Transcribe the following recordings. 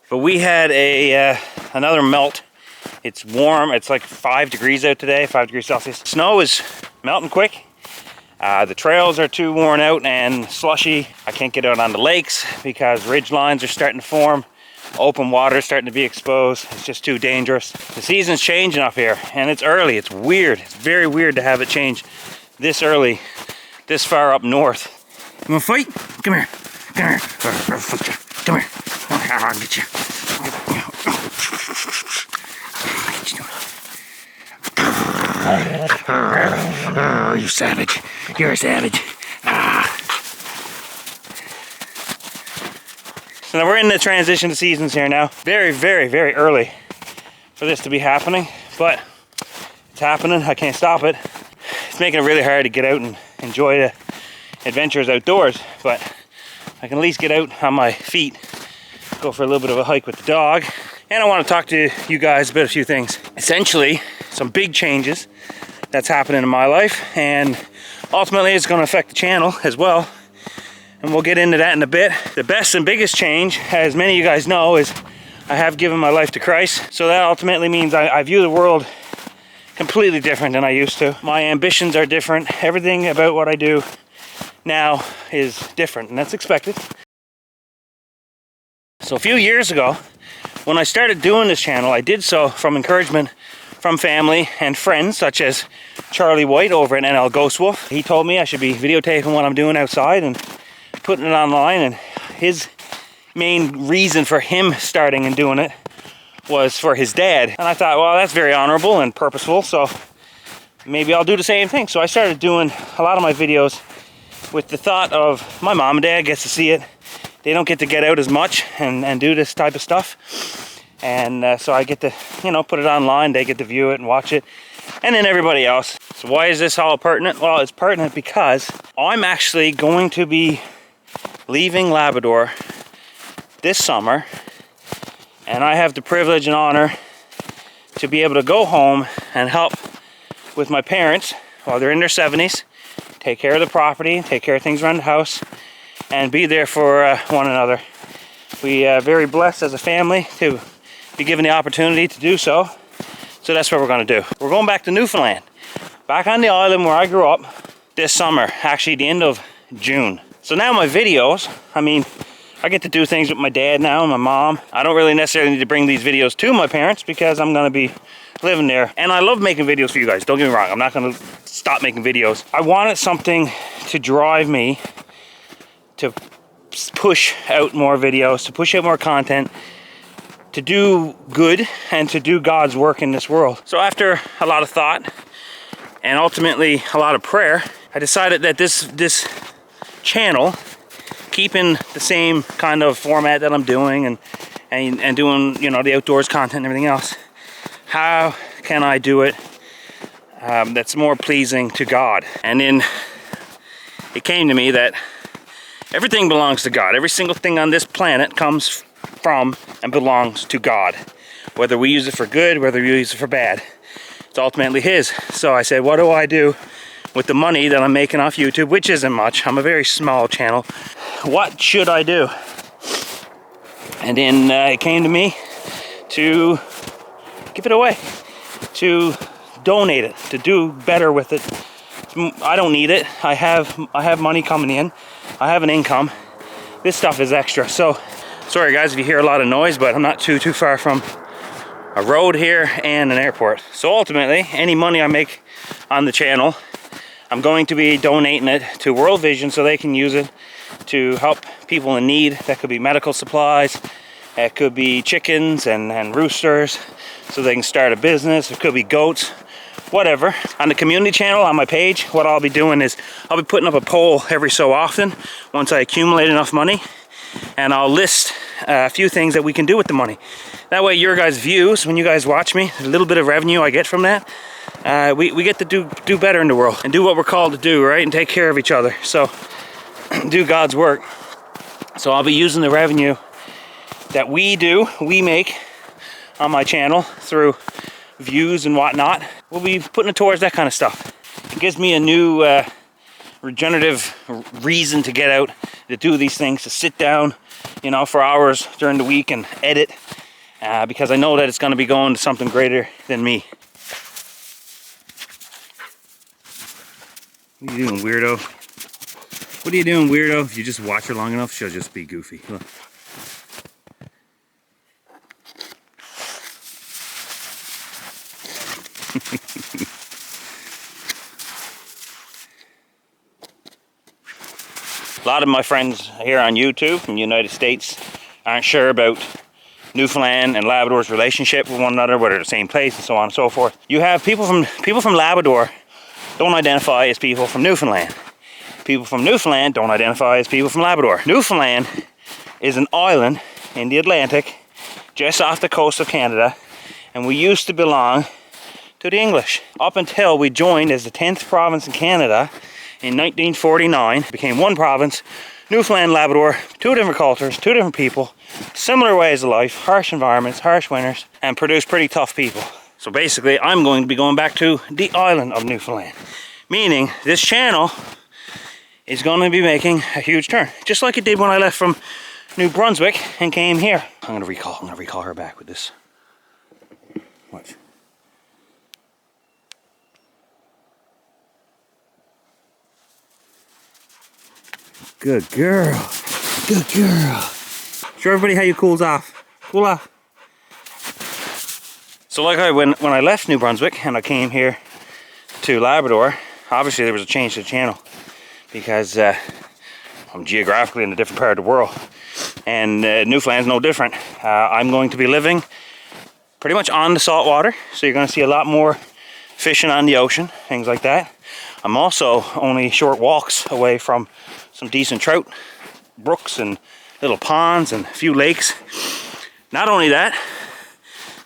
But we had another melt. It's warm. It's like 5 degrees out today, 5 degrees Celsius. Snow is melting quick. The trails are too worn out and slushy. I can't get out on the lakes because ridge lines are starting to form. Open water is starting to be exposed. It's just too dangerous. The season's changing up here and it's early. It's weird. It's very weird to have it change this early, this far up north. You wanna fight? Come here. Come here. I'll fight you. Come here. I'll get you. Oh, you savage. You're a savage. So now we're in the transition seasons here now. Very, very, very early for this to be happening, but it's happening. I can't stop it. It's making it really hard to get out and enjoy the adventures outdoors, but I can at least get out on my feet, go for a little bit of a hike with the dog. And I want to talk to you guys about a few things. Essentially, some big changes that's happening in my life, and ultimately it's going to affect the channel as well. And we'll get into that in a bit. The best and biggest change, as many of you guys know, is I have given my life to Christ. So that ultimately means I view the world completely different than I used to. My ambitions are different. Everything about what I do now is different, and that's expected. So a few years ago, when I started doing this channel, I did so from encouragement from family and friends such as Charlie White over at NL Ghost Wolf. He told me I should be videotaping what I'm doing outside and putting it online, and his main reason for him starting and doing it was for his dad. And I thought, well, that's very honorable and purposeful, so maybe I'll do the same thing. So I started doing a lot of my videos with the thought of my mom and dad gets to see it. They don't get to get out as much and do this type of stuff. And so I get to, you know, put it online. They get to view it and watch it. And then everybody else. So why is this all pertinent? Well, it's pertinent because I'm actually going to be leaving Labrador this summer. And I have the privilege and honor to be able to go home and help with my parents while they're in their 70s. Take care of the property, take care of things around the house, and be there for one another. We are very blessed as a family to be given the opportunity to do so. So that's what we're going to do. We're going back to Newfoundland, back on the island where I grew up this summer, actually the end of June. So now my videos, I mean, I get to do things with my dad now and my mom. I don't really necessarily need to bring these videos to my parents because I'm going to be living there. And I love making videos for you guys. Don't get me wrong. I'm not going to stop making videos. I wanted something to drive me to push out more videos, to push out more content, to do good and to do God's work in this world. So after a lot of thought and ultimately a lot of prayer, I decided that this channel, keeping the same kind of format that I'm doing and doing, you know, the outdoors content and everything else, how can I do it that's more pleasing to God? And then it came to me that everything belongs to God. Every single thing on this planet comes from and belongs to God. Whether we use it for good, whether we use it for bad, it's ultimately His. So I said, what do I do with the money that I'm making off YouTube, which isn't much? I'm a very small channel. What should I do? And then it came to me to give it away, to donate it, to do better with it. I don't need it. I have money coming in. I have an income. This stuff is extra. So sorry guys if you hear a lot of noise, but I'm not too far from a road here and an airport. So ultimately, any money I make on the channel, I'm going to be donating it to World Vision so they can use it to help people in need. That could be medical supplies, it could be chickens and roosters so they can start a business, it could be goats, whatever. On the community channel on my page, what I'll be doing is I'll be putting up a poll every so often once I accumulate enough money, and I'll list a few things that we can do with the money. That way your guys' views, when you guys watch me, a little bit of revenue I get from that, we get to do better in the world and do what we're called to do, right? And take care of each other. So do God's work. So I'll be using the revenue that we make on my channel through views and whatnot. We'll be putting it towards that kind of stuff. It gives me a new regenerative reason to get out, to do these things, to sit down you know, for hours during the week and edit, because I know that it's going to be going to something greater than me. What are you doing, weirdo? What are you doing, weirdo? If you just watch her long enough, she'll just be goofy. Look. A lot of my friends here on YouTube from the United States aren't sure about Newfoundland and Labrador's relationship with one another, whether they're the same place and so on and so forth. You have people from Labrador don't identify as people from Newfoundland. People from Newfoundland don't identify as people from Labrador. Newfoundland is an island in the Atlantic just off the coast of Canada, and we used to belong to the English up until we joined as the 10th province in Canada in 1949. Became one province, Newfoundland, Labrador, two different cultures, two different people, similar ways of life, harsh environments, harsh winters, and produce pretty tough people. So basically, I'm going to be going back to the island of Newfoundland, meaning this channel is going to be making a huge turn, just like it did when I left from New Brunswick and came here. I'm going to recall her back with this. Watch. Good girl. Good girl. Show everybody how you cools off. Cool off. So like when I left New Brunswick and I came here to Labrador, obviously there was a change to the channel because I'm geographically in a different part of the world. And Newfoundland's no different. I'm going to be living pretty much on the salt water, so you're going to see a lot more fishing on the ocean, things like that. I'm also only short walks away from some decent trout brooks and little ponds and a few lakes. Not only that,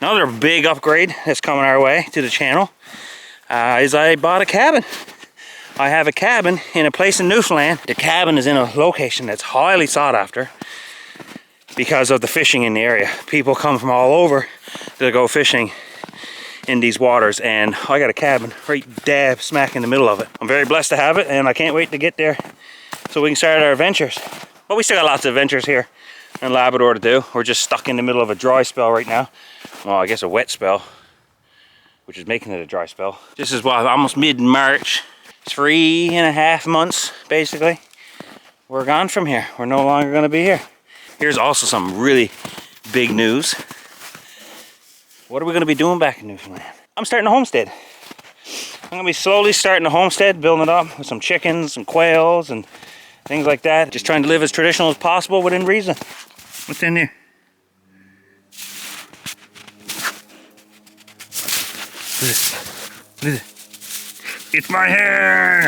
another big upgrade that's coming our way to the channel is I bought a cabin. I have a cabin in a place in Newfoundland. The cabin is in a location that's highly sought after because of the fishing in the area. People come from all over to go fishing in these waters, and I got a cabin right dab smack in the middle of it. I'm very blessed to have it, and I can't wait to get there so we can start our adventures. But we still got lots of adventures here in Labrador to do. We're just stuck in the middle of a dry spell right now. Well, I guess a wet spell, which is making it a dry spell. This is what, almost mid-March. 3.5 months, basically. We're gone from here. We're no longer gonna be here. Here's also some really big news. What are we gonna be doing back in Newfoundland? I'm starting a homestead. I'm gonna be slowly starting a homestead, building it up with some chickens, some quails, and things like that. Just trying to live as traditional as possible within reason. What's in there? Look at this. Look at this. It's my hair!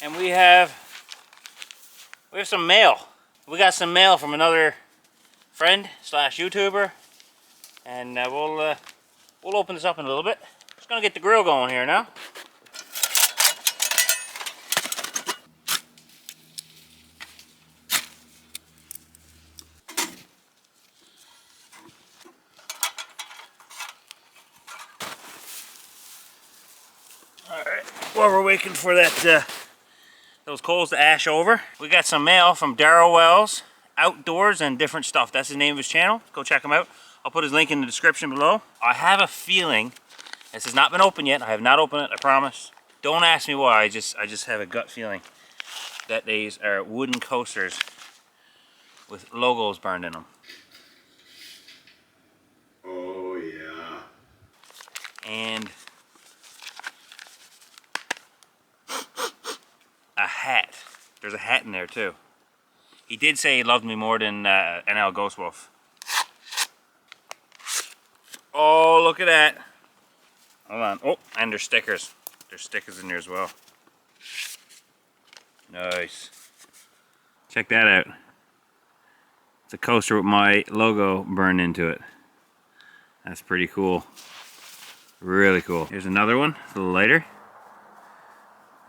And we have some mail. We got some mail from another friend slash YouTuber, and we'll open this up in a little bit. Just gonna get the grill going here now. Alright, while we're waiting for that those coals to ash over, we got some mail from Darryl Wells Outdoors and Different Stuff. That's the name of his channel. Go check him out. I'll put his link in the description below. I have a feeling, this has not been opened yet. I have not opened it, I promise. Don't ask me why, I just have a gut feeling that these are wooden coasters with logos burned in them. Oh yeah. And a hat. There's a hat in there too. He did say he loved me more than NL Ghost Wolf. Oh, look at that. Hold on. Oh, and there's stickers. There's stickers in there as well. Nice. Check that out. It's a coaster with my logo burned into it. That's pretty cool. Really cool. Here's another one. It's a little lighter.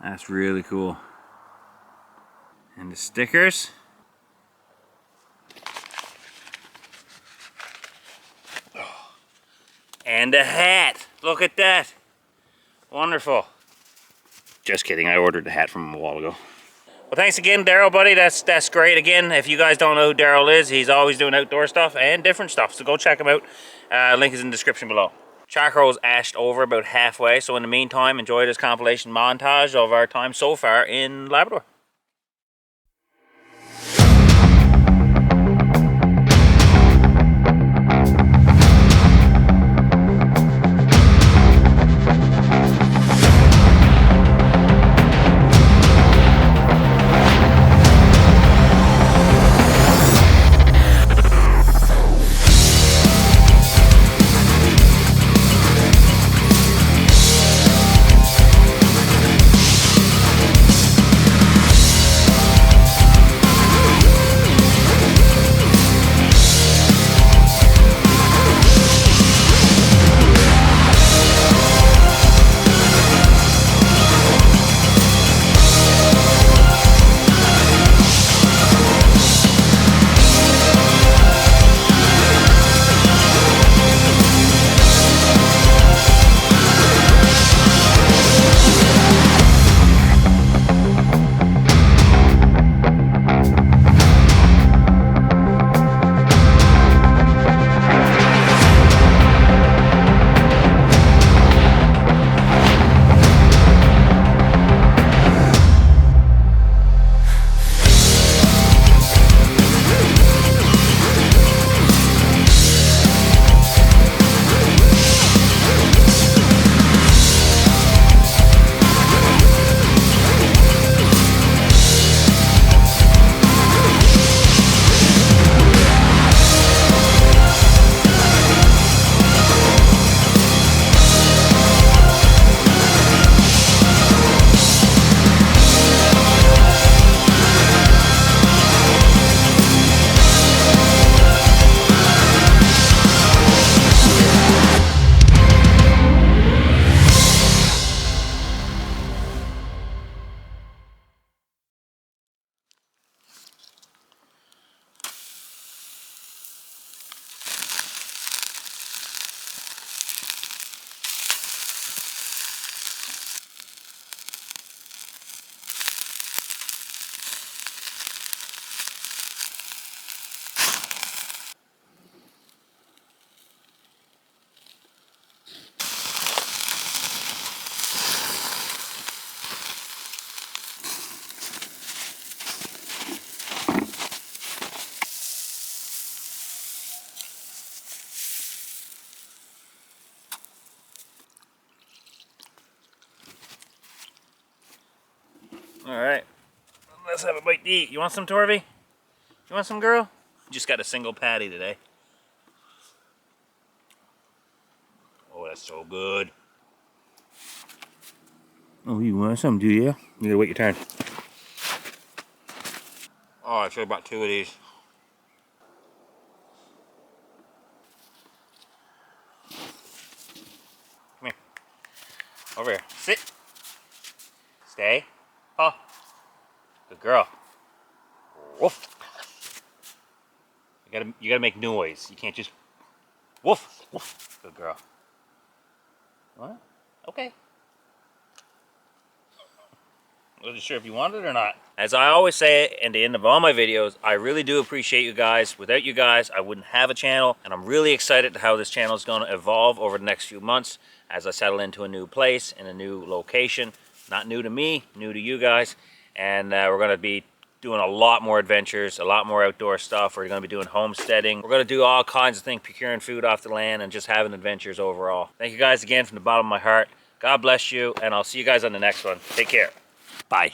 That's really cool. And the stickers. And a hat. Look at that. Wonderful. Just kidding, I ordered the hat from him a while ago. Well, thanks again, Daryl, buddy. That's great. Again, if you guys don't know who Daryl is, he's always doing outdoor stuff and different stuff. So go check him out. Link is in the description below. Charcoal's ashed over about halfway. So in the meantime, enjoy this compilation montage of our time so far in Labrador. Alright, let's have a bite to eat. You want some, Torvy? You want some, girl? Just got a single patty today. Oh, that's so good. Oh, you want some, do you? You gotta wait your turn. Oh, I should have bought 2 of these. Come here. Over here. Sit. Stay. Oh. Good girl. Woof. You gotta make noise. You can't just woof. Woof. Good girl. What? Okay. Wasn't sure if you wanted it or not. As I always say at the end of all my videos, I really do appreciate you guys. Without you guys, I wouldn't have a channel, and I'm really excited to how this channel is going to evolve over the next few months as I settle into a new place in a new location. Not new to me, new to you guys, and we're going to be doing a lot more adventures, a lot more outdoor stuff. We're going to be doing homesteading. We're going to do all kinds of things, procuring food off the land and just having adventures overall. Thank you guys again from the bottom of my heart. God bless you, and I'll see you guys on the next one. Take care. Bye.